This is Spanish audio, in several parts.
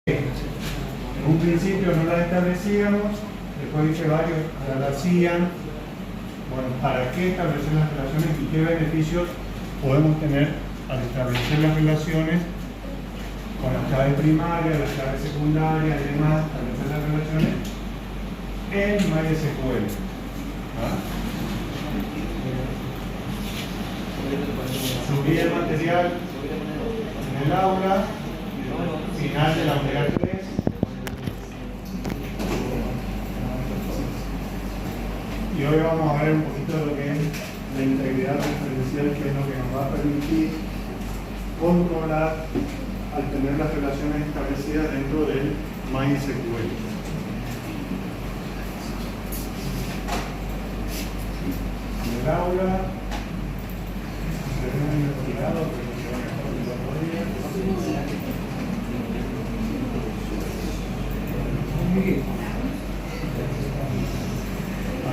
En un principio no las establecíamos, después hice varios, ahora las hacían. Bueno, ¿para qué establecer las relaciones y qué beneficios podemos tener al establecer las relaciones con las claves primarias, las claves secundarias y demás, establecer las relaciones en MySQL? Subí el material en el aula, final de la unidad 3. Y hoy vamos a ver un poquito de lo que es la integridad referencial, que es lo que nos va a permitir controlar al tener las relaciones establecidas dentro del MySQL. En el aula,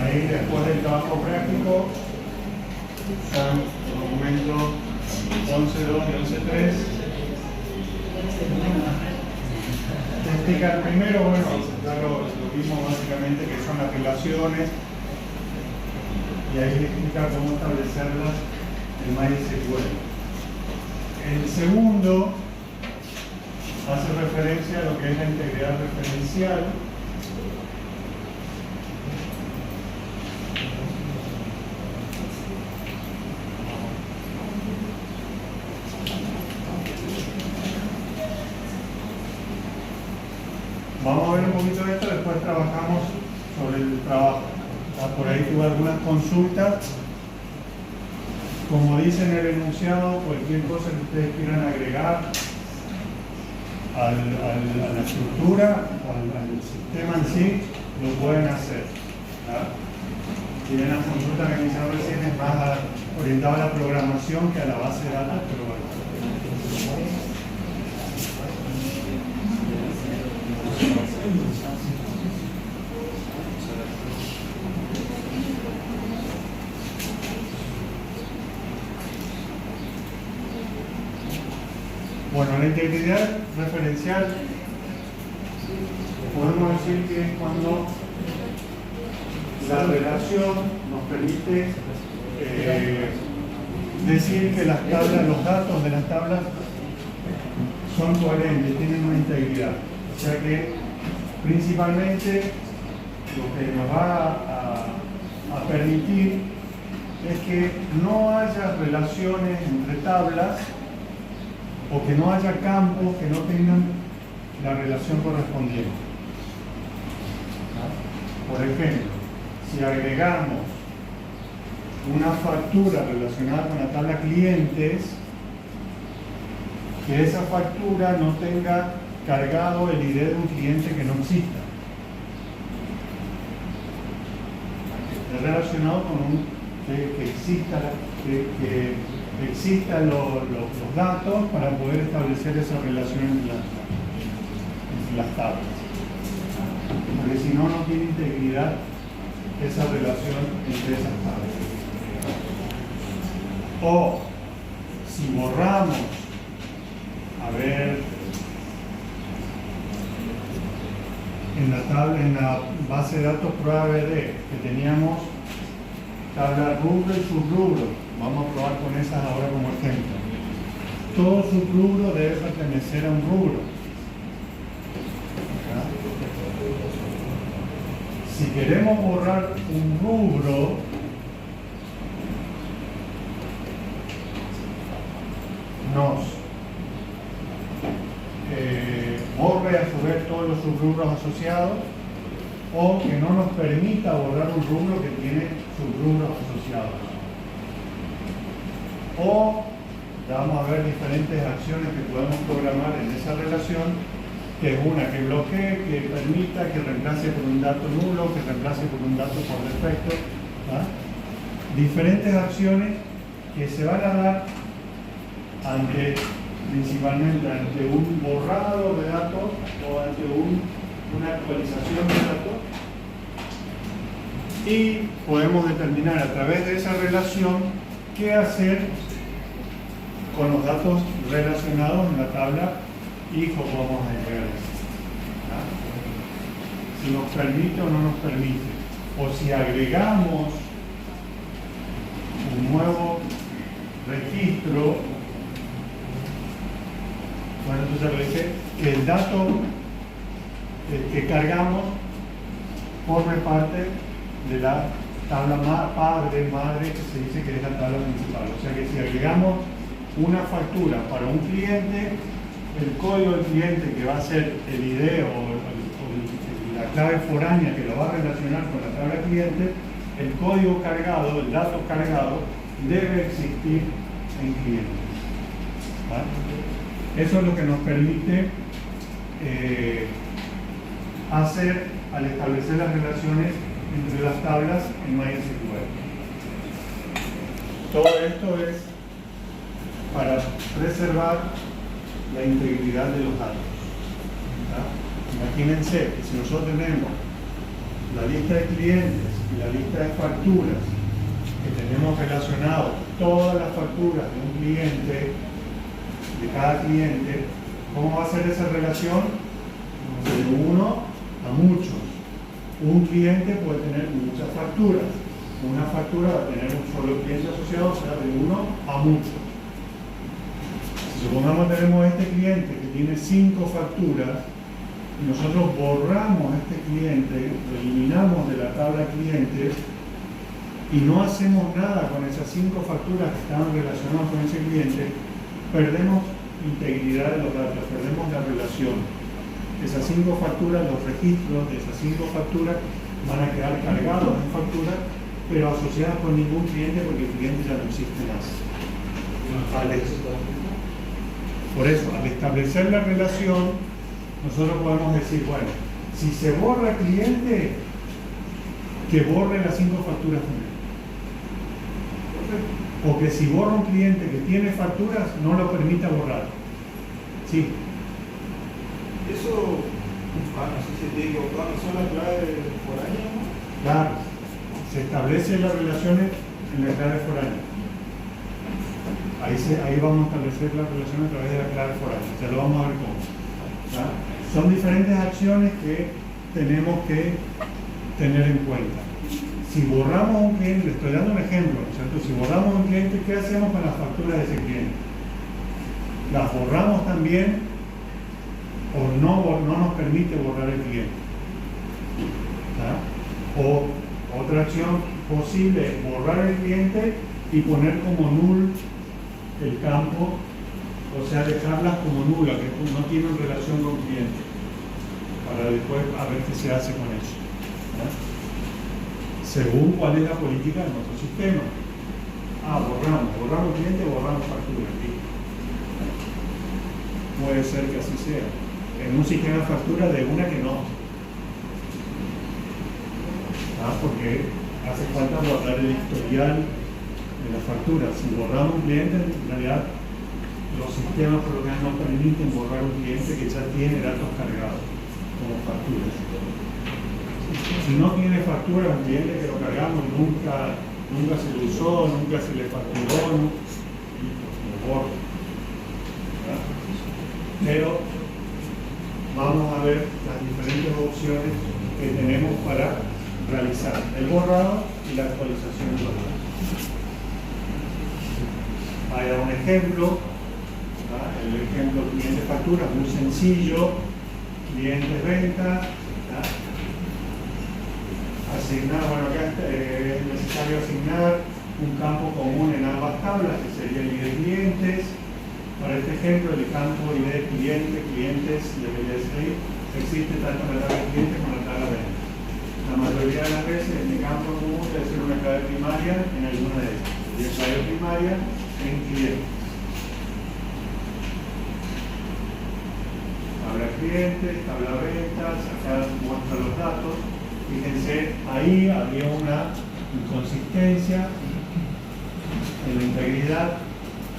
ahí después del trabajo práctico son los documentos 11.2 y 11.3. Explicar primero, bueno, ya lo vimos básicamente, que son las relaciones, y ahí explica cómo establecerlas en MySQL. El segundo hace referencia a lo que es la integridad referencial. Vamos a ver un poquito de esto, después trabajamos sobre el trabajo. Por ahí tuve algunas consultas. Como dice en el enunciado, cualquier cosa que ustedes quieran agregar a la estructura, al sistema en sí, lo pueden hacer. Si bien la consulta que iniciaron recién es más orientada a la programación que a la base de datos, pero bueno. Bueno, la integridad referencial podemos decir que es cuando la relación nos permite decir que las tablas, los datos de las tablas son coherentes, tienen una integridad. O sea que principalmente lo que nos va a permitir es que no haya relaciones entre tablas, o que no haya campos que no tengan la relación correspondiente. Por ejemplo, si agregamos una factura relacionada con la tabla clientes, que esa factura no tenga cargado el ID de un cliente que no exista. Esté relacionado con que existan los datos para poder establecer esa relación entre las tablas. Porque si no, no tiene integridad esa relación entre esas tablas. O si borramos, en la base de datos prueba BD que teníamos tabla rubro y subrubro, vamos a probar con esas ahora como ejemplo. Todo subrubro debe pertenecer a un rubro. Si queremos borrar un rubro, nos borre a su vez todos los subrubros asociados, o que no nos permita borrar un rubro que tiene subrubros asociados. O vamos a ver diferentes acciones que podemos programar en esa relación, que es una que bloquee, que permita, que reemplace por un dato nulo, que reemplace por un dato por defecto. Diferentes acciones que se van a dar principalmente ante un borrado de datos o ante una actualización de datos, y podemos determinar a través de esa relación qué hacer con los datos relacionados en la tabla y cómo vamos a llegar a eso. ¿Ah? Si nos permite o no nos permite, o si agregamos un nuevo registro, bueno, entonces le dice que el dato que cargamos forme parte de la tabla madre, que se dice que es la tabla principal. O sea que si agregamos una factura para un cliente, el código del cliente, que va a ser el ID o la clave foránea que lo va a relacionar con la tabla cliente, el código cargado, el dato cargado, debe existir en clientes. ¿Vale? Eso es lo que nos permite hacer al establecer las relaciones entre las tablas en MySQL. Todo esto es para preservar la integridad de los datos. Imagínense que si nosotros tenemos la lista de clientes y la lista de facturas, que tenemos relacionado todas las facturas de un cliente, de cada cliente, ¿cómo va a ser esa relación? De uno a muchos. Un cliente puede tener muchas facturas. Una factura va a tener un solo cliente asociado, o sea, de uno a muchos. Si supongamos que tenemos este cliente que tiene 5 facturas, y nosotros borramos a este cliente, lo eliminamos de la tabla clientes, y no hacemos nada con esas 5 facturas que estaban relacionadas con ese cliente, perdemos integridad de los datos, perdemos la relación. Esas 5 facturas, los registros de esas 5 facturas van a quedar cargados en facturas, pero asociadas con ningún cliente porque el cliente ya no existe más. Por eso, al establecer la relación, nosotros podemos decir, bueno, si se borra cliente, que borre las 5 facturas también. O que si borra un cliente que tiene facturas, no lo permita borrar. Sí. Eso, no sé si te digo, ¿cuáles son las claves foráneas? Claro, se establecen las relaciones en la clave foránea. Ahí vamos a establecer las relaciones a través de la clave foránea. Ya lo vamos a ver cómo. ¿Ya? Son diferentes acciones que tenemos que tener en cuenta. Si borramos un cliente, le estoy dando un ejemplo, ¿cierto? Si borramos un cliente, ¿qué hacemos con las facturas de ese cliente? ¿Las borramos también o no nos permite borrar el cliente? ¿Ya? O otra acción posible es borrar el cliente y poner como null el campo, o sea, dejarlas como nulas, que no tienen relación con cliente, para después a ver qué se hace con eso. ¿Ya? Según cuál es la política de nuestro sistema. Borramos cliente, borramos factura. Puede ser que así sea. En un sistema de factura de una que no. Porque hace falta borrar el historial de la factura. Si borramos un cliente, en realidad los sistemas por lo menos no permiten borrar un cliente que ya tiene datos cargados como facturas. Si no tiene factura, un cliente que lo cargamos nunca se lo usó, nunca se le facturó, lo borro. Pero vamos a ver las diferentes opciones que tenemos para realizar el borrado y la actualización de los datos. Hay un ejemplo, el ejemplo cliente factura, muy sencillo, clientes ventas, asignar, bueno, acá es necesario asignar un campo común en ambas tablas, que sería el ID de clientes. Para este ejemplo, el campo ID de clientes debería ser, existe tanto en la tabla de clientes como en la tabla de ventas. La mayoría de las veces este campo común debe ser una clave primaria en alguna de ellas. Y es clave primaria en clientes. Tabla clientes, tabla ventas, acá muestra los datos. Fíjense, ahí había una inconsistencia en la integridad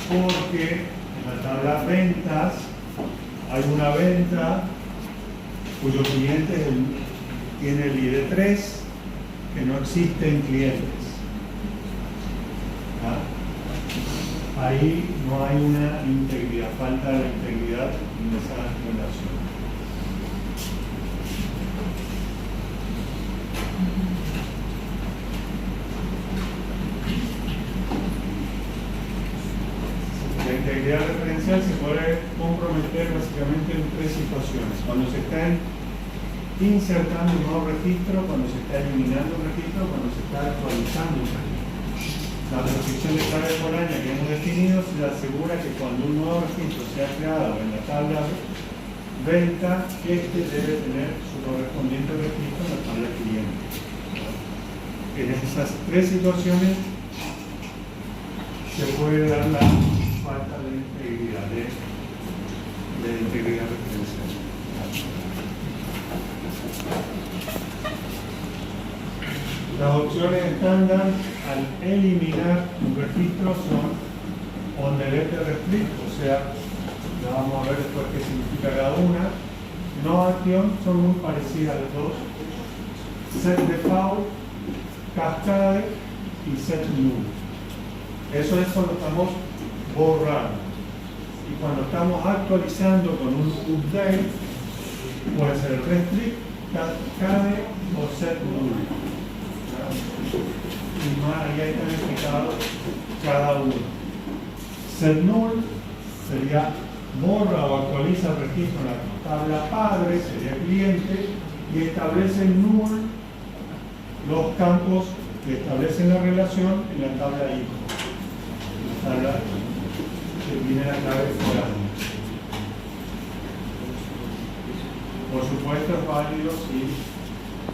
porque en la tabla ventas hay una venta cuyo cliente tiene el ID 3 que no existe en clientes. Ahí no hay una integridad, falta la integridad en esa relación. ver básicamente en tres situaciones. Cuando se está insertando un nuevo registro, cuando se está eliminando un registro, cuando se está actualizando un registro. La restricción de carga foránea que hemos definido se asegura que cuando un nuevo registro sea creado en la tabla venta, este debe tener su correspondiente registro en la tabla cliente. En esas tres situaciones se puede dar la falta de integridad, de integridad referencial. Las opciones estándar al eliminar un registro son on delete restrict, o sea, ya vamos a ver después qué significa cada una. No acción, son muy parecidas las dos. Set default, cascade y set null. Eso es cuando estamos borrando. Y cuando estamos actualizando con un update, puede ser restrict, cascade o set null. Y más allá están explicados cada uno. Set null sería borra o actualiza el registro en la tabla padre, sería cliente, y establece null los campos que establecen la relación en la tabla hijo. La tabla que tiene la clave foránea. Por supuesto es válido si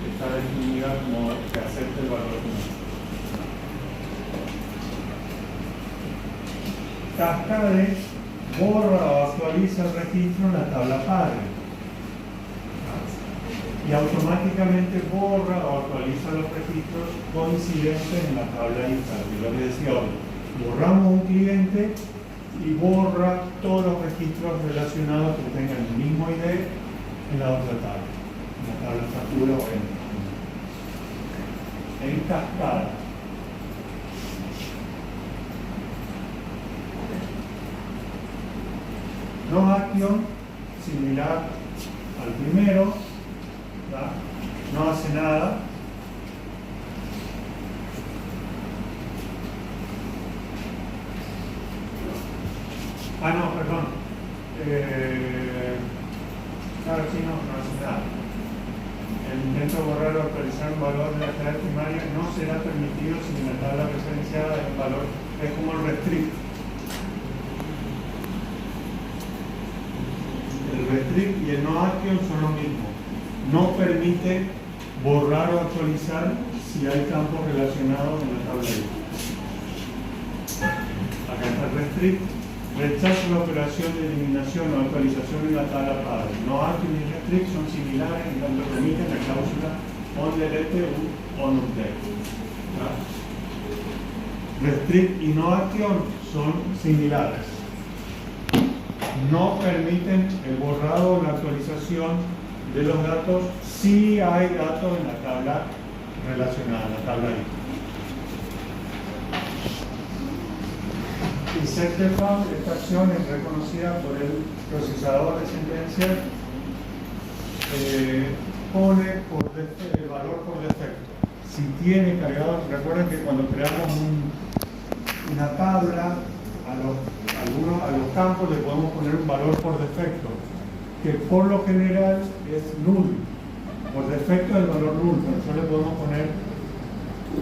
está definida como que acepte el valor null. Cascade borra o actualiza el registro en la tabla padre y automáticamente borra o actualiza los registros coincidentes en la tabla hija. Yo les decía hoy, borramos un cliente y borra todos los registros relacionados que tengan el mismo ID en la otra tabla, en la tabla factura o en cascada. No acción, similar al primero, ¿verdad? No hace nada. No, perdón. Claro, sí, no hace nada. El intento de borrar o actualizar un valor de la clave primaria no será permitido si en la tabla referenciada el valor es como el restrict. El restrict y el no action son lo mismo. No permite borrar o actualizar si hay campos relacionados en la tabla I. Acá está el restrict. Rechaza la operación de eliminación o actualización en la tabla padre. No action y restrict son similares en tanto permiten la cláusula on delete o on update. Restrict y no action son similares. No permiten el borrado o la actualización de los datos si hay datos en la tabla relacionada, en la tabla I. Y set default, esta acción es reconocida por el procesador de sentencias, pone el valor por defecto. Si tiene cargado, recuerden que cuando creamos una tabla, a los campos le podemos poner un valor por defecto, que por lo general es null. Por defecto es el valor null, pero nosotros le podemos poner,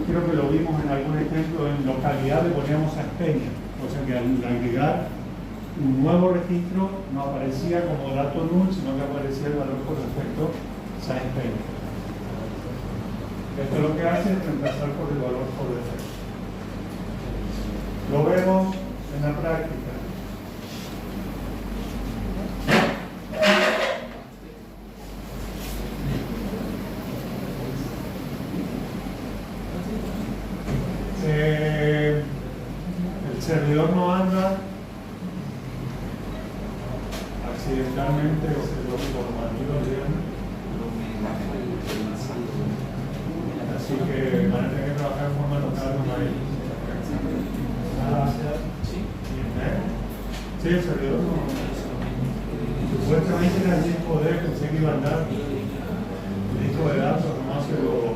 creo que lo vimos en algún ejemplo, en localidad le poníamos a Peña. O sea que al agregar un nuevo registro no aparecía como dato null, sino que aparecía el valor por defecto Sáenz Peña. Esto lo que hace es reemplazar por el valor por defecto. Lo vemos en la práctica. El servidor no anda accidentalmente o servidor informativo, así que van a tener que trabajar de forma local con él. Sí, el servidor no. Supuestamente era el disco D, pensé que iba a andar el disco de datos, nomás se lo